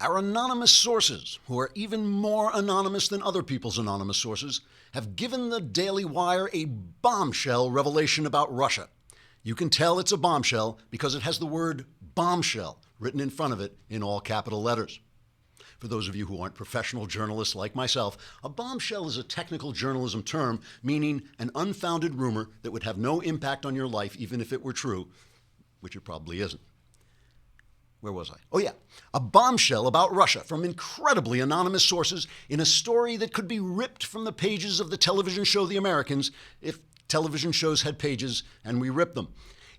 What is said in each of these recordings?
Our anonymous sources, who are even more anonymous than other people's anonymous sources, have given the Daily Wire a bombshell revelation about Russia. You can tell it's a bombshell because it has the word bombshell written in front of it in all capital letters. For those of you who aren't professional journalists like myself, a bombshell is a technical journalism term meaning an unfounded rumor that would have no impact on your life even if it were true, which it probably isn't. Where was I? Oh yeah, a bombshell about Russia from incredibly anonymous sources in a story that could be ripped from the pages of the television show The Americans if television shows had pages and we ripped them.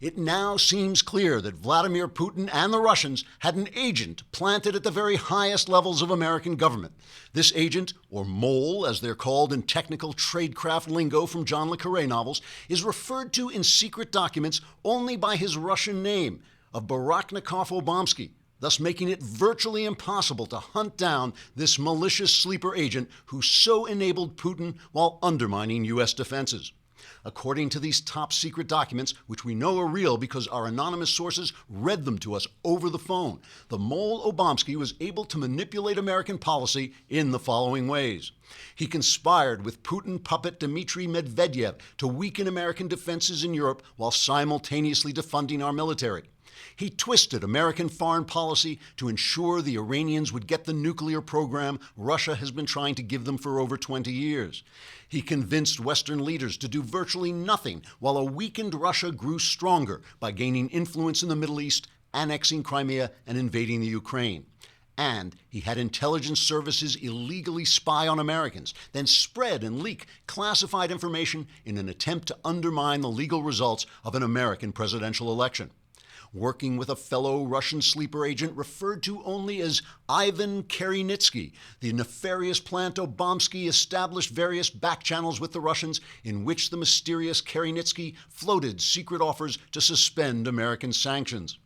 It now seems clear that Vladimir Putin and the Russians had an agent planted at the very highest levels of American government. This agent, or mole as they're called in technical tradecraft lingo from John le Carré novels, is referred to in secret documents only by his Russian name, of Baraknikov-Obamsky, thus making it virtually impossible to hunt down this malicious sleeper agent who so enabled Putin while undermining U.S. defenses. According to these top secret documents, which we know are real because our anonymous sources read them to us over the phone, the mole Obamsky was able to manipulate American policy in the following ways. He conspired with Putin puppet Dmitry Medvedev to weaken American defenses in Europe while simultaneously defunding our military. He twisted American foreign policy to ensure the Iranians would get the nuclear program Russia has been trying to give them for over 20 years. He convinced Western leaders to do virtually nothing while a weakened Russia grew stronger by gaining influence in the Middle East, annexing Crimea, and invading the Ukraine. And he had intelligence services illegally spy on Americans, then spread and leak classified information in an attempt to undermine the legal results of an American presidential election. Working with a fellow Russian sleeper agent referred to only as Ivan Kerinitsky, the nefarious plant Obamsky established various back channels with the Russians in which the mysterious Kerinitsky floated secret offers to suspend American sanctions.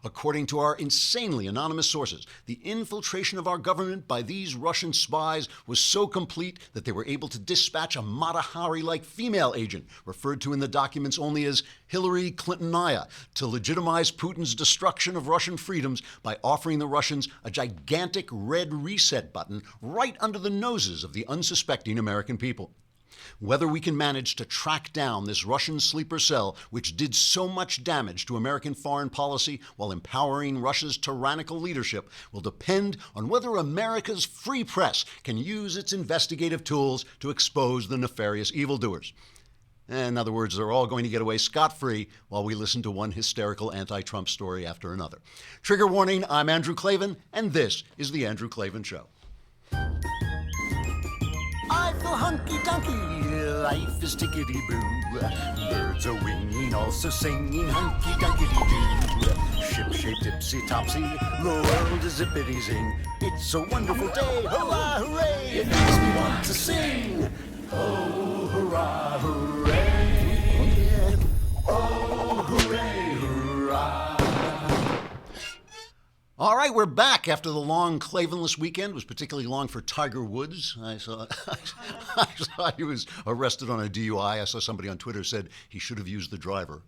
According to our insanely anonymous sources, the infiltration of our government by these Russian spies was so complete that they were able to dispatch a Mata Hari-like female agent, referred to in the documents only as Hillary Clintonaya, to legitimize Putin's destruction of Russian freedoms by offering the Russians a gigantic red reset button right under the noses of the unsuspecting American people. Whether we can manage to track down this Russian sleeper cell, which did so much damage to American foreign policy while empowering Russia's tyrannical leadership, will depend on whether America's free press can use its investigative tools to expose the nefarious evildoers. In other words, they're all going to get away scot-free while we listen to one hysterical anti-Trump story after another. Trigger warning, I'm Andrew Klavan, and this is The Andrew Klavan Show. I feel hunky-dunky, life is tickety-boo. Birds are winging, also singing hunky-dunky-doo. Ship-shaped, ipsy-topsy, the world is zippity-zing. It's a wonderful day, hurrah, hooray! It makes me want to sing. Oh, hurrah, hooray! Oh, hooray, hurrah! All right, we're back after the long Klavanless weekend. It was particularly long for Tiger Woods. I saw he was arrested on a DUI. I saw somebody on Twitter said he should have used the driver.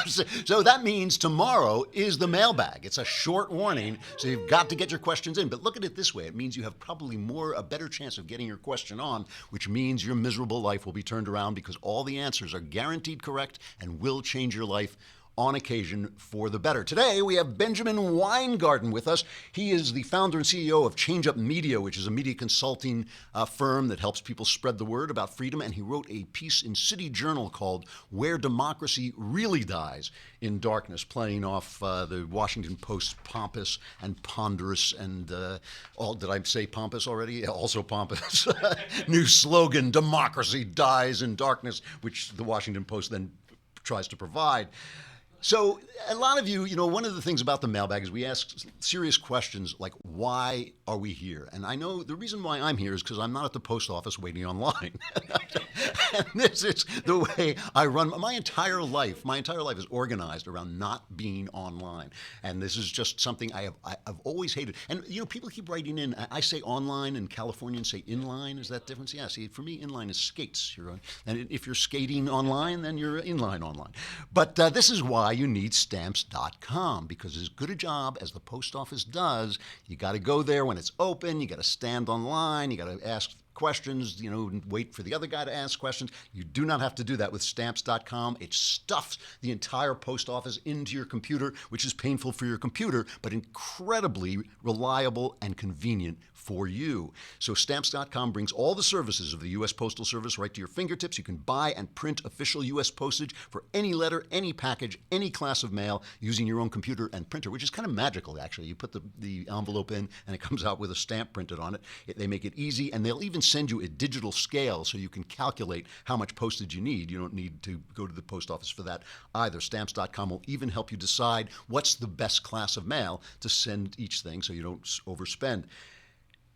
So that means tomorrow is the mailbag. It's a short warning, so you've got to get your questions in. But look at it this way. It means you have probably a better chance of getting your question on, which means your miserable life will be turned around because all the answers are guaranteed correct and will change your life on occasion for the better. Today, we have Benjamin Weingarten with us. He is the founder and CEO of Change Up Media, which is a media consulting firm that helps people spread the word about freedom. And he wrote a piece in City Journal called Where Democracy Really Dies in Darkness, playing off the Washington Post's pompous and ponderous and, did I say pompous already? Also pompous. New slogan, Democracy Dies in Darkness, which the Washington Post then tries to provide. So a lot of you, one of the things about the mailbag is we ask serious questions like, why are we here? And I know the reason why I'm here is because I'm not at the post office waiting online. And this is the way I run. My entire life is organized around not being online. And this is just something I've always hated. And, people keep writing in. I say online and Californians say inline. Is that different? Yeah, see, for me, inline is skates. And if you're skating online, then you're inline online. But this is why why you need Stamps.com, because as good a job as the post office does, you got to go there when it's open, you got to stand online, you got to ask questions, and wait for the other guy to ask questions. You do not have to do that with Stamps.com. It stuffs the entire post office into your computer, which is painful for your computer, but incredibly reliable and convenient for you. So Stamps.com brings all the services of the U.S. Postal Service right to your fingertips. You can buy and print official U.S. postage for any letter, any package, any class of mail using your own computer and printer, which is kind of magical, actually. You put the envelope in, and it comes out with a stamp printed on it. They make it easy, and they'll even send you a digital scale so you can calculate how much postage you need. You don't need to go to the post office for that either. Stamps.com will even help you decide what's the best class of mail to send each thing so you don't overspend.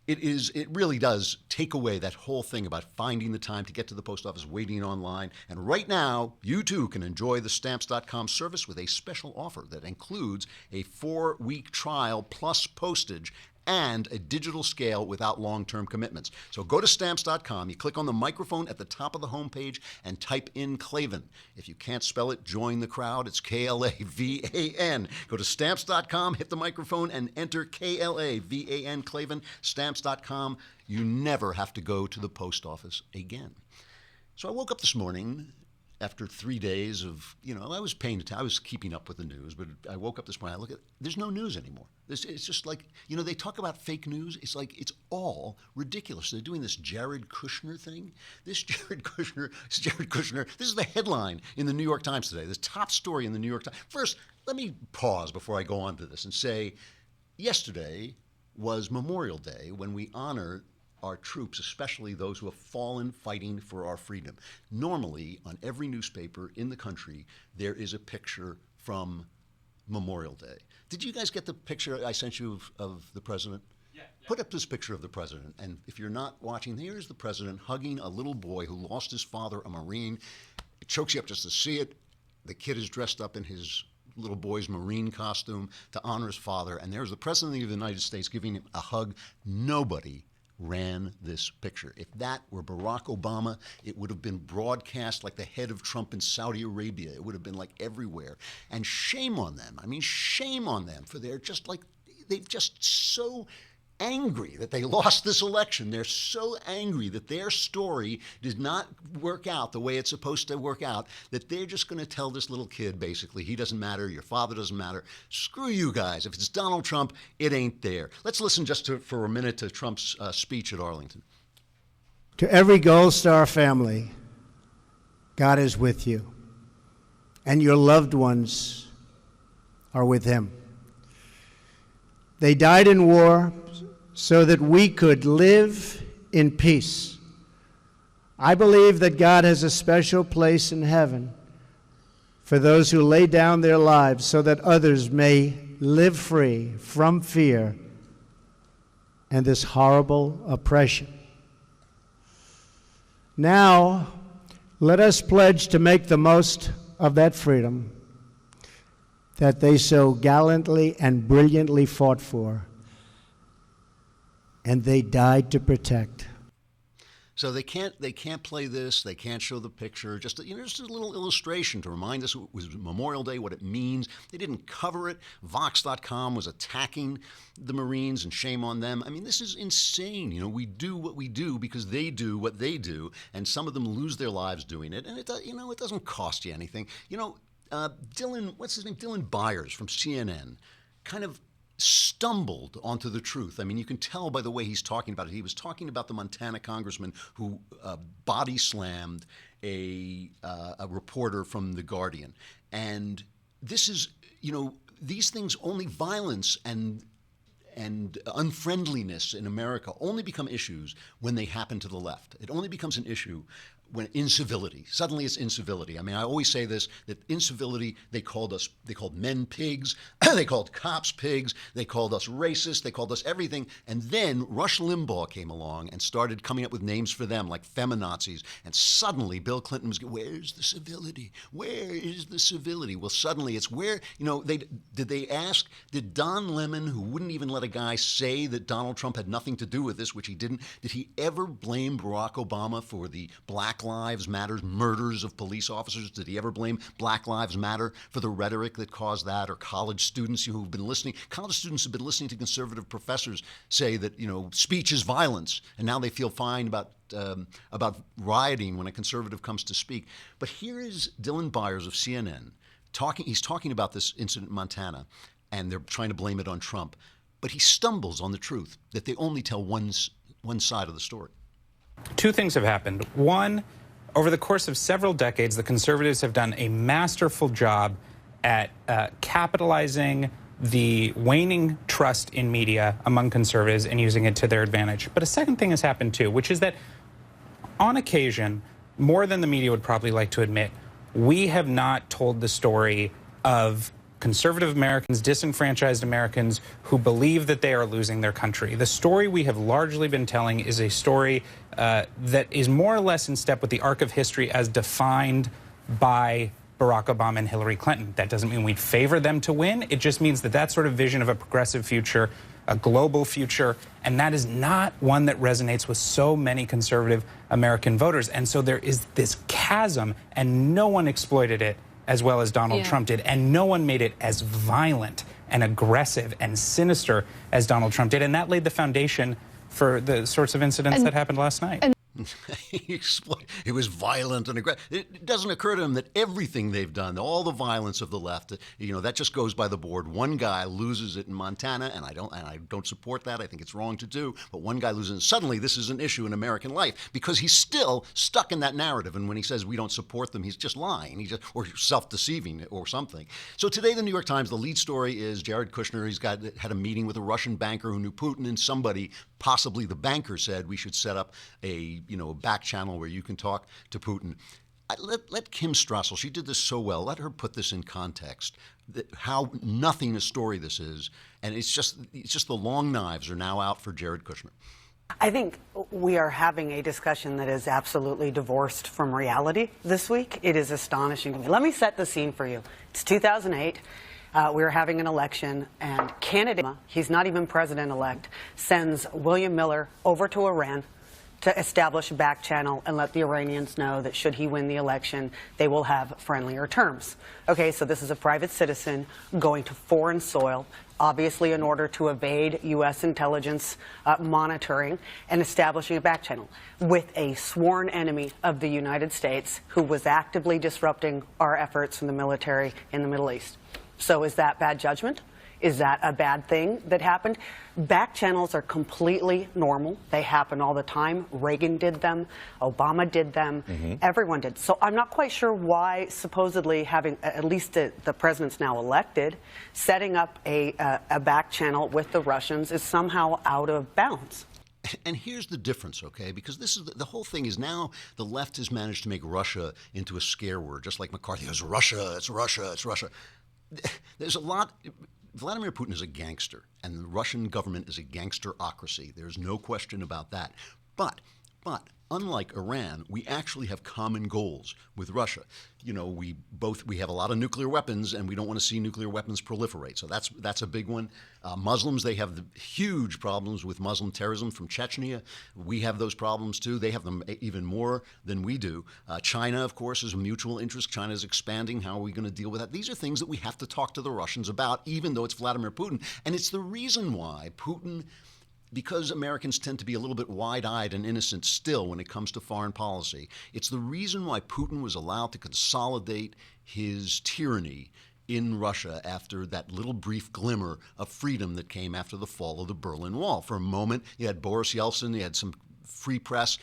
It really does take away that whole thing about finding the time to get to the post office, waiting online. And right now, you too can enjoy the Stamps.com service with a special offer that includes a 4-week trial plus postage and a digital scale without long-term commitments. So go to Stamps.com, you click on the microphone at the top of the homepage and type in Klavan. If you can't spell it, join the crowd. It's Klavan. Go to Stamps.com, hit the microphone, and enter Klavan, Klavan, Stamps.com. You never have to go to the post office again. So I woke up this morning after 3 days of, I was paying attention. I was keeping up with the news, but I woke up this morning, there's no news anymore. It's just like, they talk about fake news. It's like, it's all ridiculous. They're doing this Jared Kushner thing. This is the headline in the New York Times today, the top story in the New York Times. First, let me pause before I go on to this and say, yesterday was Memorial Day, when we honor our troops, especially those who have fallen fighting for our freedom. Normally, on every newspaper in the country, there is a picture from Memorial Day. Did you guys get the picture I sent you of the president? Yeah. Put up this picture of the president. And if you're not watching, here's the president hugging a little boy who lost his father, a Marine. It chokes you up just to see it. The kid is dressed up in his little boy's Marine costume to honor his father. And there's the president of the United States giving him a hug. Nobody ran this picture. If that were Barack Obama, it would have been broadcast like the head of Trump in Saudi Arabia. It would have been like everywhere. And shame on them. I mean, shame on them for they're just so angry that they lost this election. They're so angry that their story did not work out the way it's supposed to work out, that they're just going to tell this little kid, basically, he doesn't matter, your father doesn't matter. Screw you guys. If it's Donald Trump, it ain't there. Let's listen for a minute to Trump's speech at Arlington. To every Gold Star family, God is with you, and your loved ones are with him. They died in war so that we could live in peace. I believe that God has a special place in heaven for those who lay down their lives so that others may live free from fear and this horrible oppression. Now, let us pledge to make the most of that freedom that they so gallantly and brilliantly fought for, and they died to protect. So they can't play this. They can't show the picture. Just a little illustration to remind us it was Memorial Day, what it means. They didn't cover it. Vox.com was attacking the Marines, and shame on them. I mean, this is insane. We do what we do because they do what they do, and some of them lose their lives doing it. And it doesn't cost you anything. Dylan Byers from CNN, kind of stumbled onto the truth. I mean, you can tell by the way he's talking about it. He was talking about the Montana congressman who body slammed a reporter from The Guardian. And this is, these things, only violence and unfriendliness in America only become issues when they happen to the left. It only becomes an issue when incivility. Suddenly it's incivility. I mean, I always say this, that incivility, they called men pigs, they called cops pigs, they called us racist, they called us everything. And then Rush Limbaugh came along and started coming up with names for them, like feminazis. And suddenly Bill Clinton was, where's the civility? Where is the civility? Well, suddenly it's where, did Don Lemon, who wouldn't even let a guy say that Donald Trump had nothing to do with this, which he didn't, did he ever blame Barack Obama for the Black Black Lives Matter murders of police officers? Did he ever blame Black Lives Matter for the rhetoric that caused that? Or college students who've been listening? College students have been listening to conservative professors say that, speech is violence, and now they feel fine about rioting when a conservative comes to speak. But here is Dylan Byers of CNN talking. He's talking about this incident in Montana, and they're trying to blame it on Trump. But he stumbles on the truth that they only tell one side of the story. Two things have happened. One, over the course of several decades, the conservatives have done a masterful job at capitalizing the waning trust in media among conservatives and using it to their advantage. But a second thing has happened too, which is that on occasion, more than the media would probably like to admit, we have not told the story of conservative Americans, disenfranchised Americans who believe that they are losing their country. The story we have largely been telling is a story that is more or less in step with the arc of history as defined by Barack Obama and Hillary Clinton. That doesn't mean we favor them to win. It just means that sort of vision of a progressive future, a global future, and that is not one that resonates with so many conservative American voters. And so there is this chasm, and no one exploited it as well as Donald Trump did, and no one made it as violent and aggressive and sinister as Donald Trump did. And that laid the foundation for the sorts of incidents that happened last night. It was violent and aggressive. It doesn't occur to him that everything they've done, all the violence of the left, that just goes by the board. One guy loses it in Montana, and I don't support that. I think it's wrong to do. But one guy loses it. Suddenly, this is an issue in American life because he's still stuck in that narrative. And when he says we don't support them, he's just lying. Or self-deceiving or something. So today, the New York Times, the lead story is Jared Kushner. He's had a meeting with a Russian banker who knew Putin, and somebody, possibly the banker, said we should set up a back channel where you can talk to Putin. Let Kim Strassel, she did this so well, let her put this in context, how nothing a story this is, and it's just the long knives are now out for Jared Kushner. I think we are having a discussion that is absolutely divorced from reality this week. It is astonishing to me. Let me set the scene for you. It's 2008. We were having an election, and candidate, he's not even president-elect, sends William Miller over to Iran to establish a back channel and let the Iranians know that should he win the election, they will have friendlier terms. Okay, so this is a private citizen going to foreign soil, obviously in order to evade U.S. intelligence monitoring and establishing a back channel with a sworn enemy of the United States who was actively disrupting our efforts in the military in the Middle East. So is that bad judgment? Is that a bad thing that happened? Back channels are completely normal. They happen all the time. Reagan did them. Obama did them. Everyone did. So I'm not quite sure why supposedly having, at least the president's now elected, setting up a back channel with the Russians is somehow out of bounds. And here's the difference, okay? Because this is the whole thing is now the left has managed to make Russia into a scare word, just like McCarthy goes, Russia, it's Russia, it's Russia. There's a lot. Vladimir Putin is a gangster, and the Russian government is a gangsterocracy. There's no question about that. But unlike Iran, we actually have common goals with Russia. We have a lot of nuclear weapons, and we don't want to see nuclear weapons proliferate. So that's a big one. Muslims, they have the huge problems with Muslim terrorism from Chechnya. We have those problems too. They have them even more than we do. China, of course, is a mutual interest. China is expanding. How are we going to deal with that? These are things that we have to talk to the Russians about, even though it's Vladimir Putin. And it's the reason why Putin, because Americans tend to be a little bit wide-eyed and innocent still when it comes to foreign policy, it's the reason why Putin was allowed to consolidate his tyranny in Russia after that little brief glimmer of freedom that came after the fall of the Berlin Wall. For a moment, you had Boris Yeltsin, you had some free press,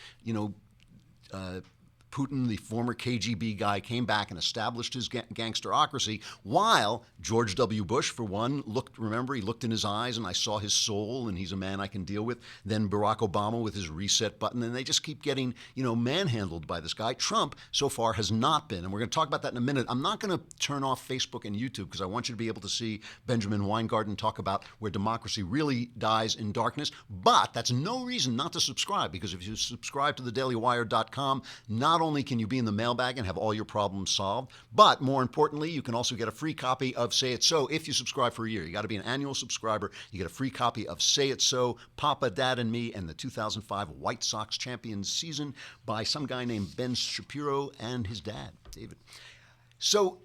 Putin, the former KGB guy, came back and established his gangsterocracy, while George W. Bush, for one, he looked in his eyes and I saw his soul and he's a man I can deal with. Then Barack Obama with his reset button, and they just keep getting, manhandled by this guy. Trump, so far, has not been, and we're going to talk about that in a minute. I'm not going to turn off Facebook and YouTube because I want you to be able to see Benjamin Weingarten talk about where democracy really dies in darkness, but that's no reason not to subscribe, because if you subscribe to thedailywire.com, not not only can you be in the mailbag and have all your problems solved, but more importantly, you can also get a free copy of Say It So if you subscribe for a year. You got to be an annual subscriber. You get a free copy of Say It So, Papa, Dad, and Me, and the 2005 White Sox champions season by some guy named Ben Shapiro and his dad, David. So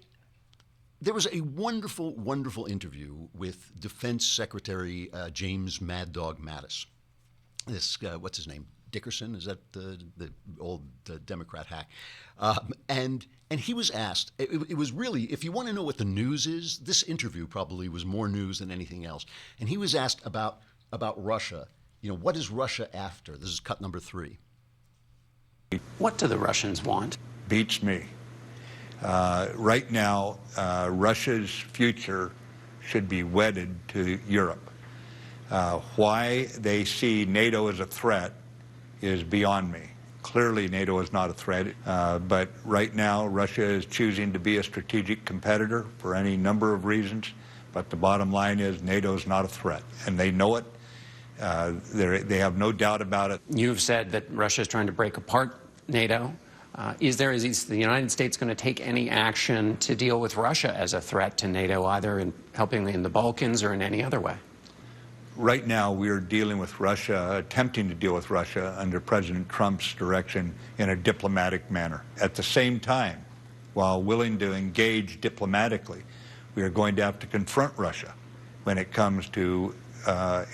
there was a wonderful, wonderful interview with Defense Secretary James Mad Dog Mattis. This, what's his name? Dickerson, is that the old Democrat hack? And he was asked, it was really, if you want to know what the news is, this interview probably was more news than anything else. And he was asked about Russia. You know, what is Russia after? This is cut number 3. What do the Russians want? Beats me. Right now, Russia's future should be wedded to Europe. Why they see NATO as a threat is beyond me. Clearly, NATO is not a threat, but right now, Russia is choosing to be a strategic competitor for any number of reasons, but the bottom line is NATO is not a threat, and they know it. They have no doubt about it. You've said that Russia is trying to break apart NATO. Is the United States going to take any action to deal with Russia as a threat to NATO, either in helping in the Balkans or in any other way? Right now, we are dealing with Russia, attempting to deal with Russia under President Trump's direction in a diplomatic manner. At the same time, while willing to engage diplomatically, we are going to have to confront Russia when it comes to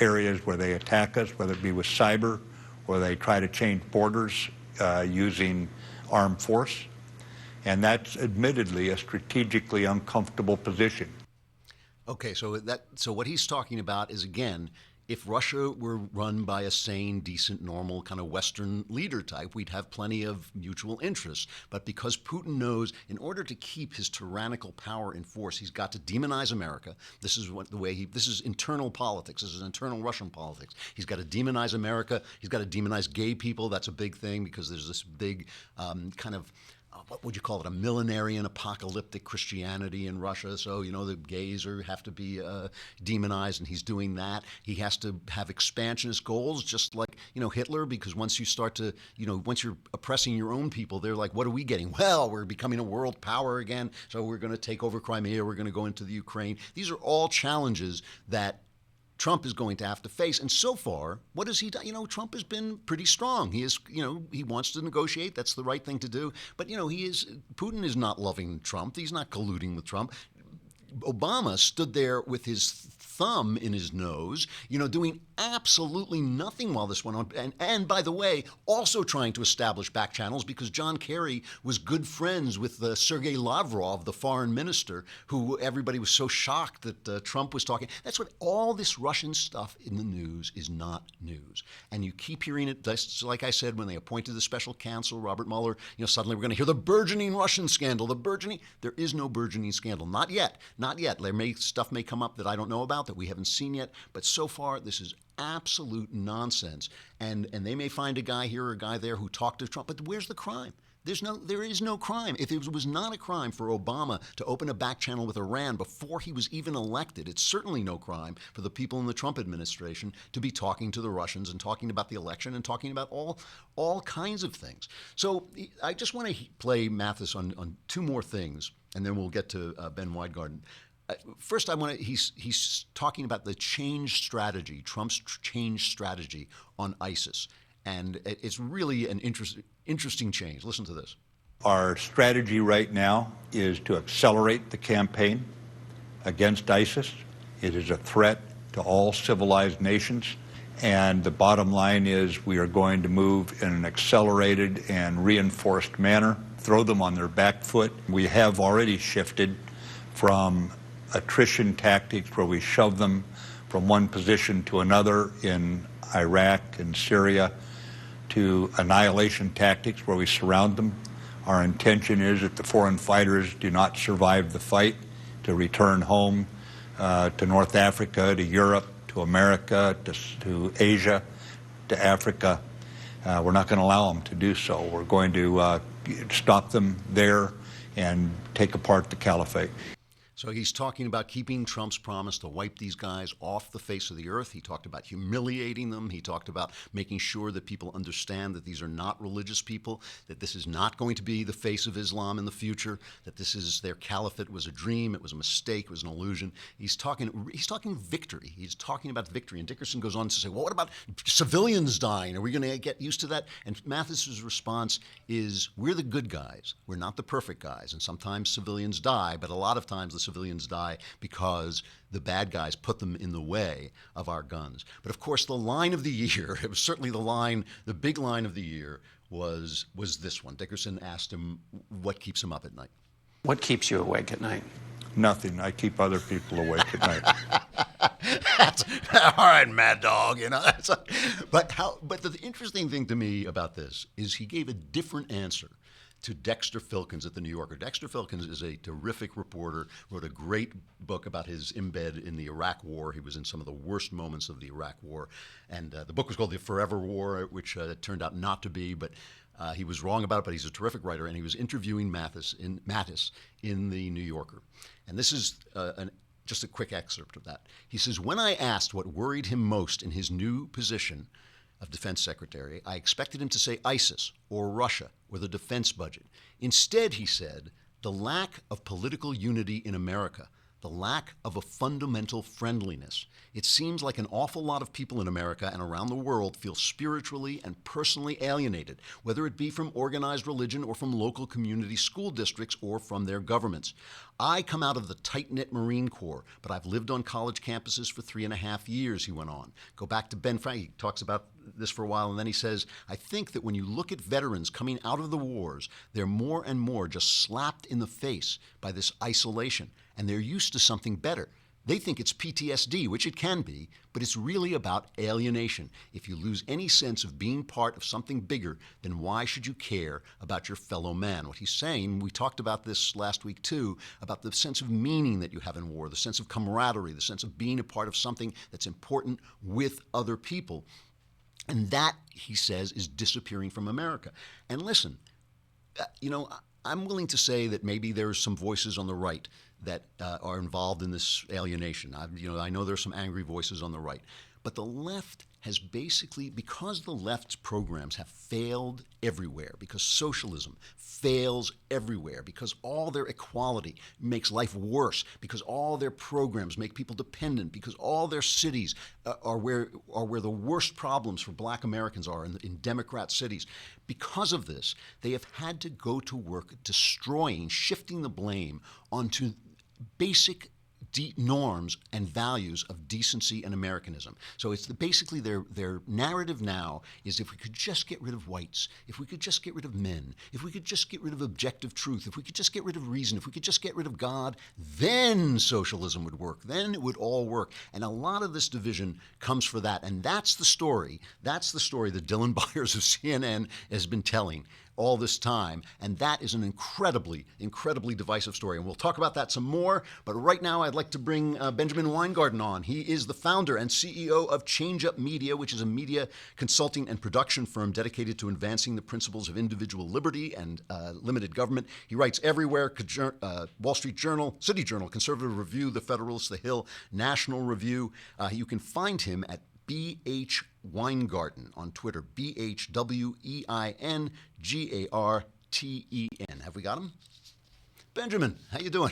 areas where they attack us, whether it be with cyber or they try to change borders using armed force. And that's admittedly a strategically uncomfortable position. Okay, so what he's talking about is, again, if Russia were run by a sane, decent, normal kind of Western leader type, we'd have plenty of mutual interests. But because Putin knows in order to keep his tyrannical power in force, he's got to demonize America. This is this is internal politics. This is internal Russian politics. He's got to demonize America. He's got to demonize gay people. That's a big thing because there's this big kind of what would you call it, a millenarian apocalyptic Christianity in Russia. So, you know, the gays have to be demonized, and he's doing that. He has to have expansionist goals, just like, you know, Hitler, because once you start to, you know, once you're oppressing your own people, they're like, what are we getting? Well, we're becoming a world power again, so we're going to take over Crimea, we're going to go into the Ukraine. These are all challenges that Trump is going to have to face. And so far, what has he done? You know, Trump has been pretty strong. He is, you know, he wants to negotiate. That's the right thing to do. But, you know, Putin is not loving Trump. He's not colluding with Trump. Obama stood there with his thumb in his nose, you know, doing absolutely nothing while this went on. And by the way, also trying to establish back channels because John Kerry was good friends with Sergei Lavrov, the foreign minister, who everybody was so shocked that Trump was talking. That's what all this Russian stuff in the news is not news. And you keep hearing it, just like I said, when they appointed the special counsel, Robert Mueller, you know, suddenly we're going to hear the burgeoning Russian scandal, there is no burgeoning scandal. Not yet. Not yet. Stuff may come up that I don't know about, that we haven't seen yet. But so far, this is absolute nonsense. And they may find a guy here or a guy there who talked to Trump. But where's the crime? There is no crime. If it was not a crime for Obama to open a back channel with Iran before he was even elected, it's certainly no crime for the people in the Trump administration to be talking to the Russians and talking about the election and talking about all kinds of things. So I just want to play Mathis on two more things, and then we'll get to Ben Weingarten. First, he's talking about the change strategy, Trump's change strategy on ISIS. And it's really an interesting change. Listen to this. Our strategy right now is to accelerate the campaign against ISIS. It is a threat to all civilized nations. And the bottom line is we are going to move in an accelerated and reinforced manner, throw them on their back foot. We have already shifted from attrition tactics where we shove them from one position to another in Iraq and Syria to annihilation tactics where we surround them. Our intention is that the foreign fighters do not survive the fight to return home to North Africa, to Europe, to America, to Asia, to Africa. We're not going to allow them to do so. We're going to stop them there and take apart the caliphate. So he's talking about keeping Trump's promise to wipe these guys off the face of the earth. He talked about humiliating them. He talked about making sure that people understand that these are not religious people, that this is not going to be the face of Islam in the future, that this is their caliphate was a dream, it was a mistake, it was an illusion. He's talking victory. He's talking about victory. And Dickerson goes on to say, well, what about civilians dying? Are we going to get used to that? And Mathis's response is, we're the good guys. We're not the perfect guys. And sometimes civilians die, but a lot of times the civilians die because the bad guys put them in the way of our guns. But of course, the line of the year, it was certainly the big line of the year was this one. Dickerson asked him what keeps him up at night. What keeps you awake at night? Nothing. I keep other people awake at night. That's, all right, mad dog. But the interesting thing to me about this is he gave a different answer to Dexter Filkins at the New Yorker. Dexter Filkins is a terrific reporter, wrote a great book about his embed in the Iraq War. He was in some of the worst moments of the Iraq War. And the book was called The Forever War, which turned out not to be, but he was wrong about it, but he's a terrific writer, and he was interviewing Mattis in the New Yorker. And this is just a quick excerpt of that. He says, when I asked what worried him most in his new position of defense secretary, I expected him to say ISIS or Russia or the defense budget. Instead, he said, the lack of political unity in America, the lack of a fundamental friendliness. It seems like an awful lot of people in America and around the world feel spiritually and personally alienated, whether it be from organized religion or from local community school districts or from their governments. I come out of the tight-knit Marine Corps, but I've lived on college campuses for 3.5 years, he went on. Go back to Ben Frank, he talks about this for a while, and then he says, I think that when you look at veterans coming out of the wars, they're more and more just slapped in the face by this isolation, and they're used to something better. They think it's PTSD, which it can be, but it's really about alienation. If you lose any sense of being part of something bigger, then why should you care about your fellow man? What he's saying, we talked about this last week too, about the sense of meaning that you have in war, the sense of camaraderie, the sense of being a part of something that's important with other people. And that, he says, is disappearing from America. And listen, I'm willing to say that maybe there's some voices on the right that are involved in this alienation. I know there's some angry voices on the right. But the left has basically, because the left's programs have failed everywhere, because socialism fails everywhere, because all their equality makes life worse, because all their programs make people dependent, because all their cities are where the worst problems for black Americans are in Democrat cities. Because of this, they have had to go to work destroying, shifting the blame onto basic norms and values of decency and Americanism. So it's basically their narrative now is, if we could just get rid of whites, if we could just get rid of men, if we could just get rid of objective truth, if we could just get rid of reason, if we could just get rid of God, then socialism would work. Then it would all work. And a lot of this division comes for that. And that's the story. That's the story that Dylan Byers of CNN has been telling all this time, and that is an incredibly, incredibly divisive story. And we'll talk about that some more, but right now I'd like to bring Benjamin Weingarten on. He is the founder and CEO of Change Up Media, which is a media consulting and production firm dedicated to advancing the principles of individual liberty and limited government. He writes everywhere, Wall Street Journal, City Journal, Conservative Review, The Federalist, The Hill, National Review. You can find him at B.H. Weingarten on Twitter, BHWEINGARTEN. Have we got him? Benjamin, how you doing?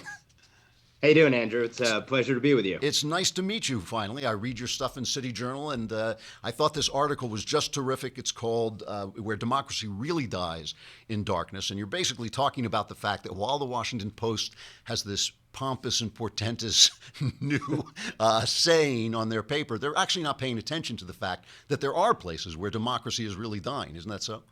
How you doing, Andrew? It's a pleasure to be with you. It's nice to meet you, finally. I read your stuff in City Journal, and I thought this article was just terrific. It's called Where Democracy Really Dies in Darkness, and you're basically talking about the fact that while the Washington Post has this pompous and portentous new saying on their paper, they're actually not paying attention to the fact that there are places where democracy is really dying. Isn't that so?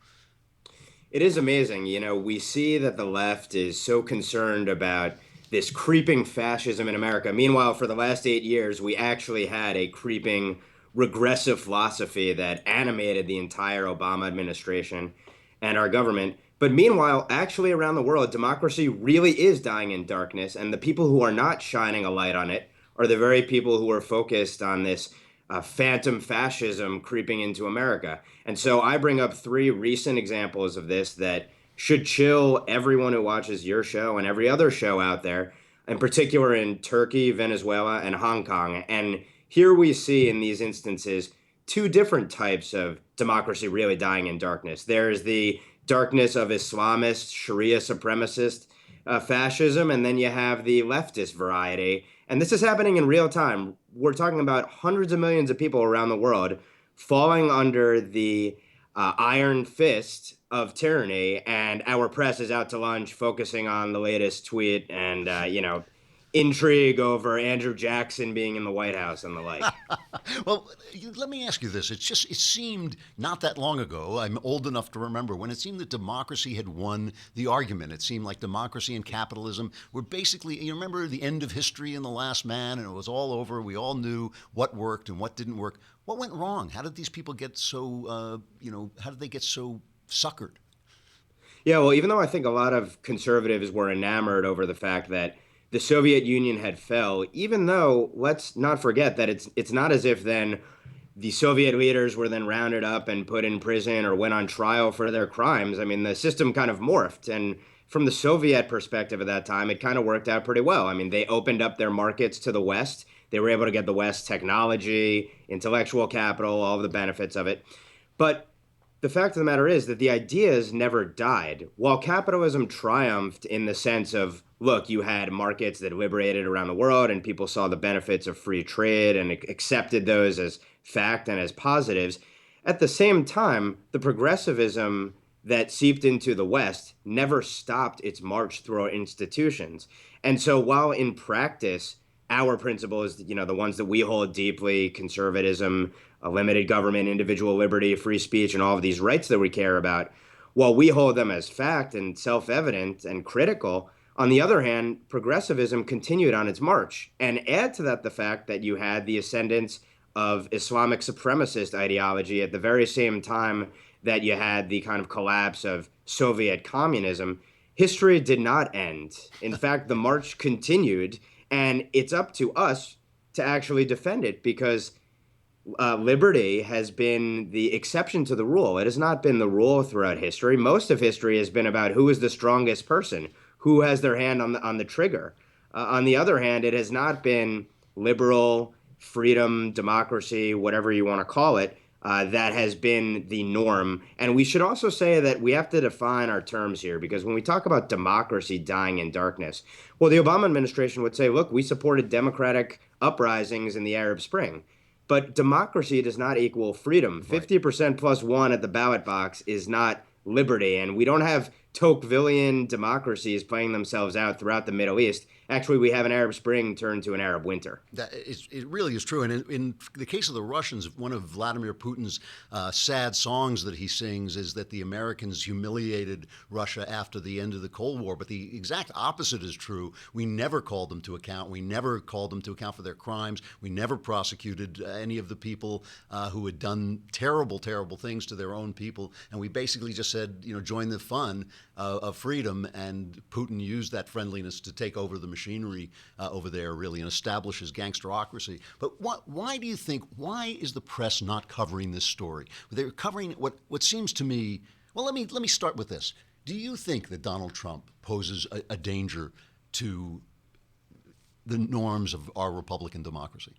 It is amazing. We see that the left is so concerned about this creeping fascism in America. Meanwhile, for the last 8 years, we actually had a creeping regressive philosophy that animated the entire Obama administration and our government. But meanwhile, actually around the world, democracy really is dying in darkness, and the people who are not shining a light on it are the very people who are focused on this phantom fascism creeping into America. And so I bring up 3 recent examples of this that should chill everyone who watches your show and every other show out there. in particular in Turkey, Venezuela, and Hong Kong. And here we see in these instances two different types of democracy really dying in darkness. There's the darkness of Islamist, Sharia supremacist fascism, and then you have the leftist variety. And this is happening in real time. We're talking about hundreds of millions of people around the world falling under the iron fist of tyranny, and our press is out to lunch focusing on the latest tweet and, intrigue over Andrew Jackson being in the White House and the like. Well, let me ask you this. It seemed not that long ago, I'm old enough to remember, when it seemed that democracy had won the argument. It seemed like democracy and capitalism were basically, you remember the end of history and The Last Man, and it was all over. We all knew what worked and what didn't work. What went wrong? How did these people get so, how did they get so suckered? Yeah, well, even though I think a lot of conservatives were enamored over the fact that the Soviet Union had fell, even though let's not forget that it's not as if then the Soviet leaders were then rounded up and put in prison or went on trial for their crimes. I mean, the system kind of morphed. And from the Soviet perspective at that time, it kind of worked out pretty well. I mean, they opened up their markets to the West. They were able to get the West technology, intellectual capital, all of the benefits of it. But the fact of the matter is that the ideas never died. While capitalism triumphed in the sense of, look, you had markets that liberated around the world and people saw the benefits of free trade and accepted those as fact and as positives. At the same time, the progressivism that seeped into the West never stopped its march through our institutions. And so while in practice, our principles, the ones that we hold deeply, conservatism, a limited government, individual liberty, free speech, and all of these rights that we care about, while we hold them as fact and self-evident and critical, on the other hand, progressivism continued on its march. And add to that the fact that you had the ascendance of Islamic supremacist ideology at the very same time that you had the kind of collapse of Soviet communism. History did not end. In fact, the march continued, and it's up to us to actually defend it, because liberty has been the exception to the rule. It has not been the rule throughout history. Most of history has been about who is the strongest person, who has their hand on the trigger. On the other hand, it has not been liberal, freedom, democracy, whatever you want to call it, that has been the norm. And we should also say that we have to define our terms here, because when we talk about democracy dying in darkness, well, the Obama administration would say, look, we supported democratic uprisings in the Arab Spring. But democracy does not equal freedom. 50% plus one at the ballot box is not liberty. And we don't have Tocquevillian democracies playing themselves out throughout the Middle East. Actually, we have an Arab Spring turned to an Arab winter. It really is true. And in the case of the Russians, one of Vladimir Putin's sad songs that he sings is that the Americans humiliated Russia after the end of the Cold War. But the exact opposite is true. We never called them to account. We never called them to account for their crimes. We never prosecuted any of the people who had done terrible, terrible things to their own people. And we basically just said, join the fun of freedom. And Putin used that friendliness to take over the machinery over there, really, and establish his gangsterocracy. But why do you think, why is the press not covering this story? They're covering what seems to me, well, let me start with this. Do you think that Donald Trump poses a danger to the norms of our Republican democracy?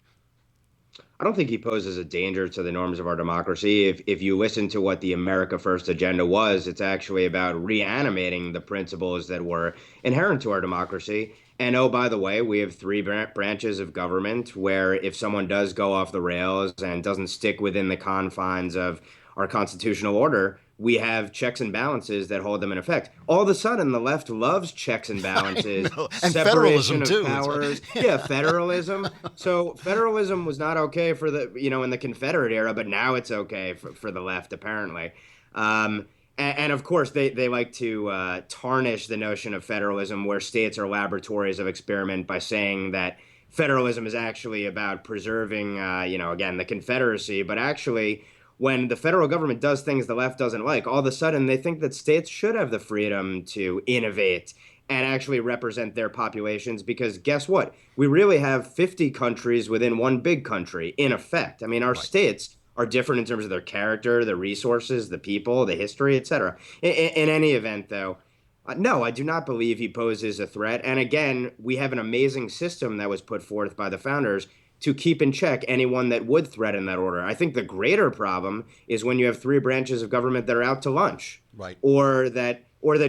I don't think he poses a danger to the norms of our democracy. If you listen to what the America First agenda was, it's actually about reanimating the principles that were inherent to our democracy. And oh, by the way, we have three branches of government where if someone does go off the rails and doesn't stick within the confines of our constitutional order, we have checks and balances that hold them in effect. All of a sudden, the left loves checks and balances, and separation federalism of too. powers. Yeah, federalism. So federalism was not okay for in the Confederate era, but now it's okay for the left, apparently. And of course, they like to tarnish the notion of federalism, where states are laboratories of experiment, by saying that federalism is actually about preserving, again, the Confederacy, but actually, when the federal government does things the left doesn't like, all of a sudden they think that states should have the freedom to innovate and actually represent their populations, because guess what? We really have 50 countries within one big country, in effect. I mean, our states are different in terms of their character, the resources, the people, the history, etc. In any event, though, No, I do not believe he poses a threat. And again, we have an amazing system that was put forth by the founders to keep in check anyone that would threaten that order. I think the greater problem is when you have three branches of government that are out to lunch, Right. or that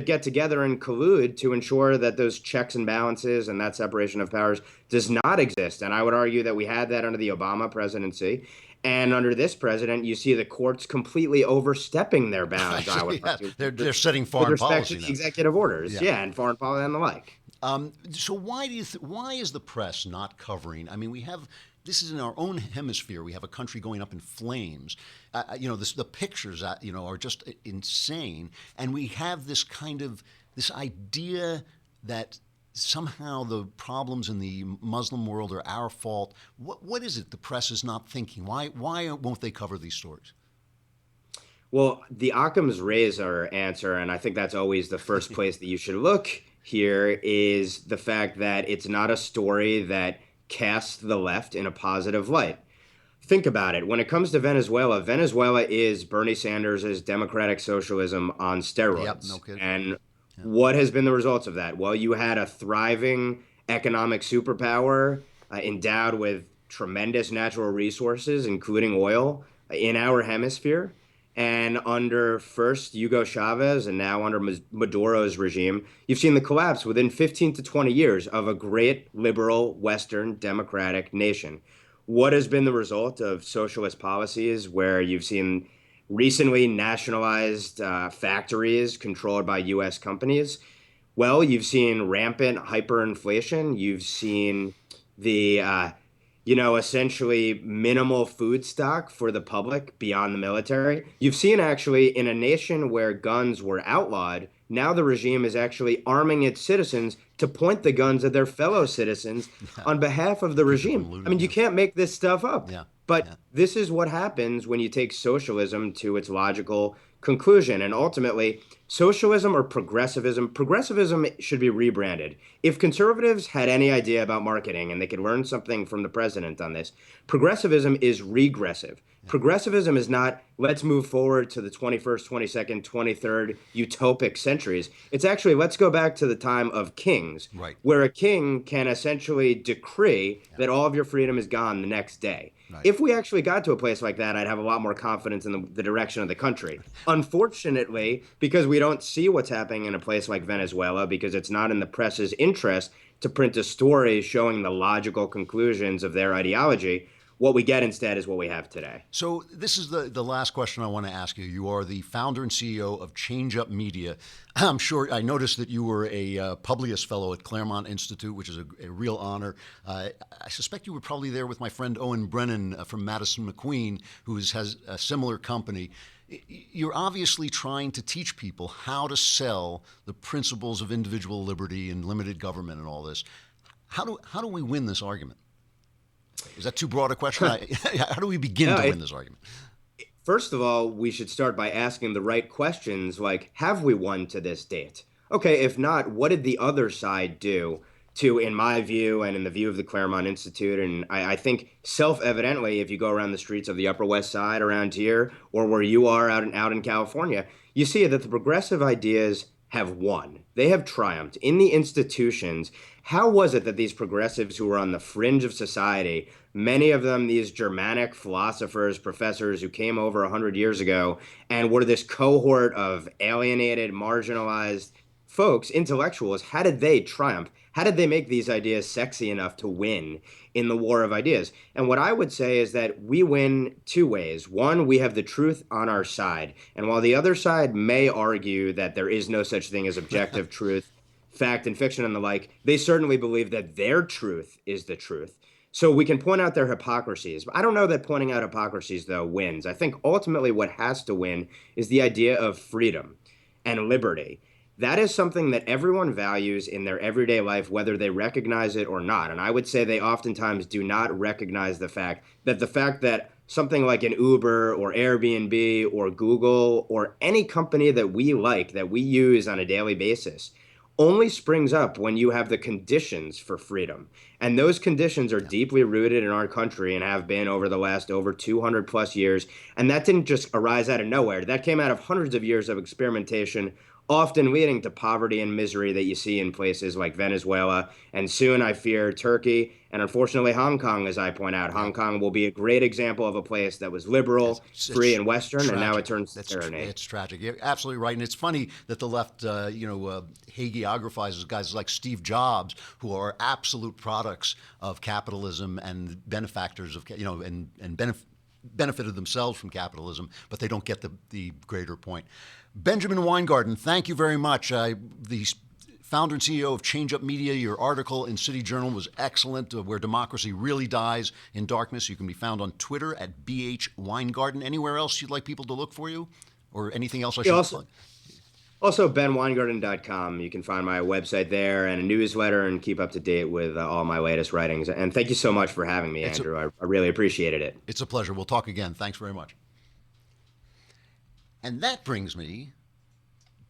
get together and collude to ensure that those checks and balances and that separation of powers does not exist. And I would argue that we had that under the Obama presidency. And under this president, you see the courts completely overstepping their bounds, I would Yeah, argue, they're setting with foreign respect policy to the now. executive orders, Yeah. yeah, and foreign policy and the like. So why do you why is the press not covering? I mean, we have this is in our own hemisphere. We have a country going up in flames. The pictures, are just insane, and we have this kind of this idea that somehow the problems in the Muslim world are our fault. What is it the press is not thinking? Why won't they cover these stories? Well, the Occam's razor answer, and I think that's always the first place that you should look here, is the fact that it's not a story that casts the left in a positive light. Think about it. When it comes to Venezuela, Venezuela is Bernie Sanders' democratic socialism on steroids. Yep, no kidding. And what has been the results of that? Well, you had a thriving economic superpower endowed with tremendous natural resources, including oil, in our hemisphere. And under first Hugo Chavez and now under Maduro's regime, you've seen the collapse within 15 to 20 years of a great liberal Western democratic nation. What has been the result of socialist policies where you've seen recently nationalized factories controlled by U.S. companies? Well, you've seen rampant hyperinflation. You've seen the essentially minimal food stock for the public beyond the military. You've seen actually in a nation where guns were outlawed, now the regime is actually arming its citizens to point the guns at their fellow citizens on behalf of the regime. I mean, you can't make this stuff up. Yeah. But this is what happens when you take socialism to its logical conclusion. And ultimately, socialism or progressivism should be rebranded. If conservatives had any idea about marketing and they could learn something from the president on this, progressivism is regressive. Progressivism is not, let's move forward to the 21st, 22nd, 23rd utopic centuries. It's actually, let's go back to the time of kings, Right. where a king can essentially decree that all of your freedom is gone the next day. Right. If we actually got to a place like that, I'd have a lot more confidence in the direction of the country. Unfortunately, because we don't see what's happening in a place like Venezuela, because it's not in the press's interest to print a story showing the logical conclusions of their ideology, what we get instead is what we have today. So this is the last question I want to ask you. You are the founder and CEO of Change Up Media. I'm sure I noticed that you were a Publius Fellow at Claremont Institute, which is a real honor. I suspect you were probably there with my friend Owen Brennan from Madison McQueen, who has a similar company. You're obviously trying to teach people how to sell the principles of individual liberty and limited government and all this. How do we win this argument? Is that too broad a question? How do we begin to win this argument? First of all, we should start by asking the right questions like, have we won to this date? Okay, if not, what did the other side do to, in my view and in the view of the Claremont Institute, and I think self-evidently, if you go around the streets of the Upper West Side around here or where you are out in California, you see that the progressive ideas have won. They have triumphed in the institutions. How was it that these progressives who were on the fringe of society, many of them these Germanic philosophers, professors who came over 100 years ago and were this cohort of alienated, marginalized folks, intellectuals, how did they triumph? How did they make these ideas sexy enough to win in the war of ideas? And what I would say is that we win two ways. One, we have the truth on our side. And while the other side may argue that there is no such thing as objective truth, fact and fiction and the like, they certainly believe that their truth is the truth. So we can point out their hypocrisies. I don't know that pointing out hypocrisies, though, wins. I think ultimately what has to win is the idea of freedom and liberty. That is something that everyone values in their everyday life, whether they recognize it or not. And I would say they oftentimes do not recognize the fact that something like an Uber or Airbnb or Google or any company that we like, that we use on a daily basis, only springs up when you have the conditions for freedom. And those conditions are deeply rooted in our country and have been over the last over 200 plus years. And that didn't just arise out of nowhere. That came out of hundreds of years of experimentation often leading to poverty and misery that you see in places like Venezuela, and soon I fear Turkey, and unfortunately Hong Kong, as I point out. Hong Kong will be a great example of a place that was liberal, free, and Western, and now it turns to tyranny. It's tragic. You're absolutely right. And it's funny that the left, hagiographizes guys like Steve Jobs, who are absolute products of capitalism and benefactors of, benefited themselves from capitalism, but they don't get the greater point. Benjamin Weingarten, thank you very much. The founder and CEO of Change Up Media, your article in City Journal was excellent, Where Democracy Really Dies in Darkness. You can be found on Twitter at BH Weingarten. Anywhere else you'd like people to look for you? Or anything else I should plug? Also, benweingarten.com. You can find my website there and a newsletter and keep up to date with all my latest writings. And thank you so much for having me, Andrew. I really appreciated it. It's a pleasure. We'll talk again. Thanks very much. And that brings me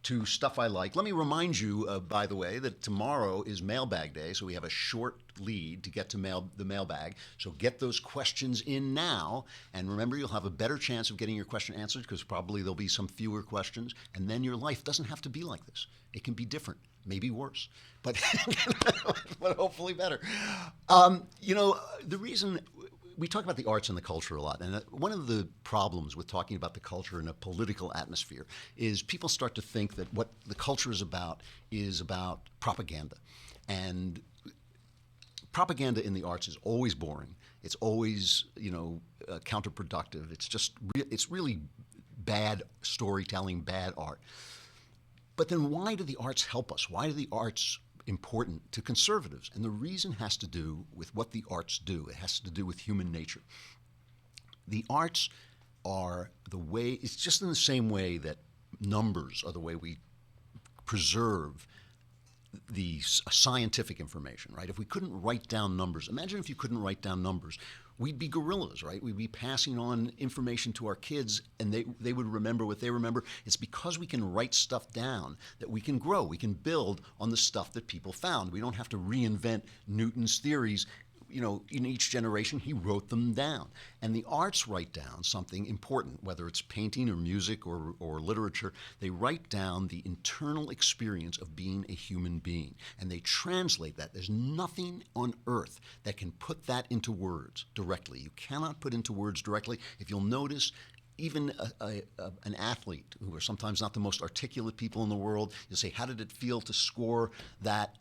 to stuff I like. Let me remind you, by the way, that tomorrow is Mailbag Day, so we have a short lead to get to the mailbag. So get those questions in now, and remember, you'll have a better chance of getting your question answered because probably there'll be some fewer questions, and then your life doesn't have to be like this. It can be different, maybe worse, but but hopefully better. The reason we talk about the arts and the culture a lot, and one of the problems with talking about the culture in a political atmosphere is people start to think that what the culture is about propaganda. And propaganda in the arts is always boring. It's always, counterproductive. It's really bad storytelling, bad art. But then why do the arts help us? Why do the arts important to conservatives? And the reason has to do with what the arts do. It has to do with human nature. The arts are the way, it's just in the same way that numbers are the way we preserve the scientific information, right? If we couldn't write down numbers, imagine if you couldn't write down numbers, we'd be gorillas, right? We'd be passing on information to our kids and they would remember what they remember. It's because we can write stuff down that we can grow. We can build on the stuff that people found. We don't have to reinvent Newton's theories. In each generation, he wrote them down. And the arts write down something important, whether it's painting or music or literature. They write down the internal experience of being a human being. And they translate that. There's nothing on earth that can put that into words directly. You cannot put into words directly. If you'll notice, even an athlete, who are sometimes not the most articulate people in the world, you'll say, how did it feel to score that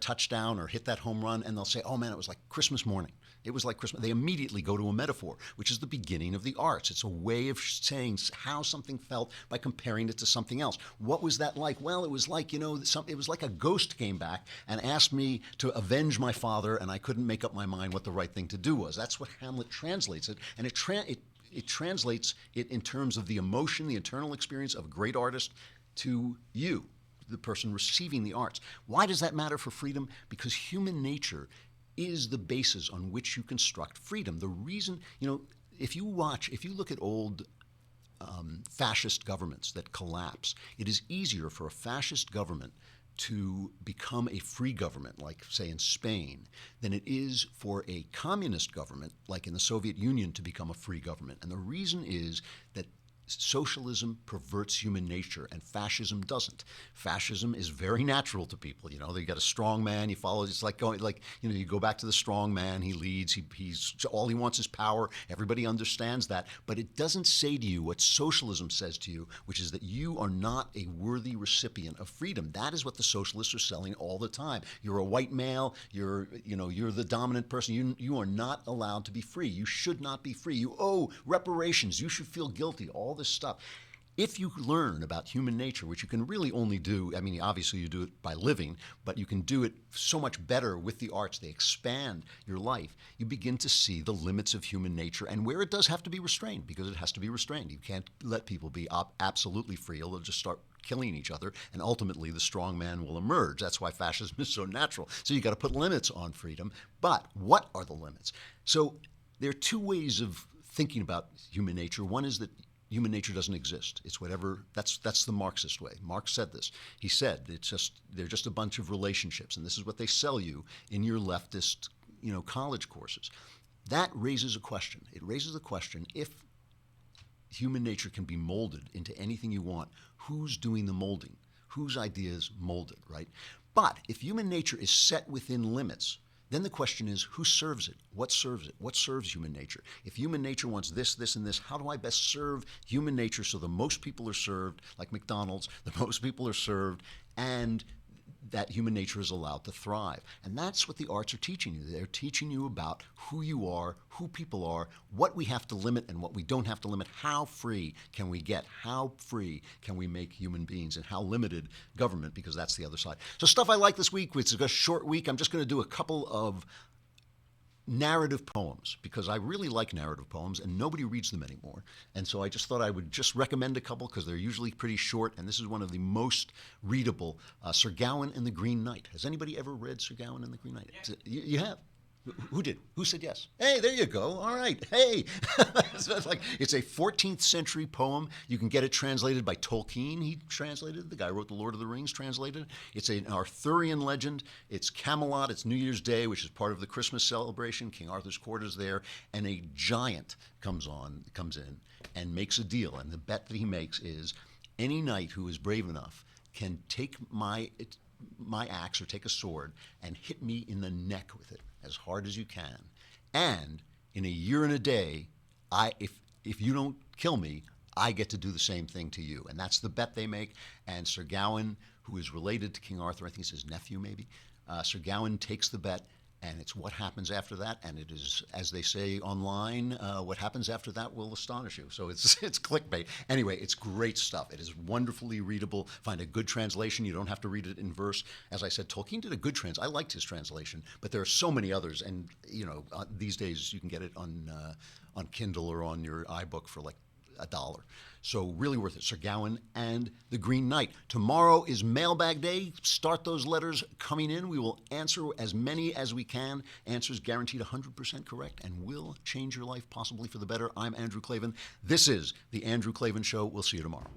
touchdown or hit that home run? And they'll say, oh man, it was like Christmas morning. It was like Christmas. They immediately go to a metaphor, which is the beginning of the arts. It's a way of saying how something felt by comparing it to something else. What was that like? Well, it was like, it was like a ghost came back and asked me to avenge my father, and I couldn't make up my mind what the right thing to do was. That's what Hamlet translates it. And it translates it in terms of the emotion, the internal experience of a great artist to you, the person receiving the arts. Why does that matter for freedom? Because human nature is the basis on which you construct freedom. The reason, if you look at old fascist governments that collapse, it is easier for a fascist government to become a free government, like, say, in Spain, than it is for a communist government, like in the Soviet Union, to become a free government. And the reason is that socialism perverts human nature and fascism doesn't. Fascism is very natural to people. They got a strong man, you follow. It's like you go back to the strong man, he leads, he's all he wants is power. Everybody understands that, but it doesn't say to you what socialism says to you, which is that you are not a worthy recipient of freedom. That is what the socialists are selling all the time. You're a white male, you're the dominant person. You are not allowed to be free. You should not be free. You owe reparations. You should feel guilty. All this stuff. If you learn about human nature, which you can really only do, obviously you do it by living, but you can do it so much better with the arts. They expand your life. You begin to see the limits of human nature and where it does have to be restrained, because it has to be restrained. You can't let people be absolutely free. They'll just start killing each other, and ultimately the strong man will emerge. That's why fascism is so natural. So you got to put limits on freedom. But what are the limits? So there are two ways of thinking about human nature. One is that human nature doesn't exist. It's whatever. That's the Marxist way. Marx said this. He said they're just a bunch of relationships, and this is what they sell you in your leftist, college courses. That raises a question. It raises the question: if human nature can be molded into anything you want. Who's doing the molding? Whose ideas molded, right? But if human nature is set within limits, then the question is, who serves it? What serves it? What serves human nature? If human nature wants this, this, and this, how do I best serve human nature so the most people are served, like McDonald's, the most people are served, and that human nature is allowed to thrive? And that's what the arts are teaching you. They're teaching you about who you are, who people are, what we have to limit and what we don't have to limit. How free can we get? How free can we make human beings? And how limited government, because that's the other side. So stuff I like this week, it's a short week. I'm just going to do a couple of narrative poems, because I really like narrative poems and nobody reads them anymore. And so I just thought I would just recommend a couple because they're usually pretty short, and this is one of the most readable, Sir Gawain and the Green Knight. Has anybody ever read Sir Gawain and the Green Knight? Yeah. You have? Who did? Who said yes? Hey, there you go. All right. Hey. So it's a 14th century poem. You can get it translated by Tolkien. He translated it. The guy who wrote The Lord of the Rings translated it. It's an Arthurian legend. It's Camelot. It's New Year's Day, which is part of the Christmas celebration. King Arthur's court is there. And a giant comes in and makes a deal. And the bet that he makes is any knight who is brave enough can take my axe or take a sword and hit me in the neck with it as hard as you can. And in a year and a day, if you don't kill me, I get to do the same thing to you. And that's the bet they make. And Sir Gawain, who is related to King Arthur, I think it's his nephew maybe, Sir Gawain takes the bet, and it's what happens after that. And it is, as they say online, what happens after that will astonish you. So it's clickbait. Anyway, it's great stuff. It is wonderfully readable. Find a good translation. You don't have to read it in verse. As I said, Tolkien did a good translation. I liked his translation, but there are so many others. And these days you can get it on Kindle or on your iBook for like $1. So really worth it. Sir Gawain and the Green Knight. Tomorrow is Mailbag Day. Start those letters coming in. We will answer as many as we can. Answers guaranteed 100% correct and will change your life, possibly for the better. I'm Andrew Klavan. This is The Andrew Klavan Show. We'll see you tomorrow.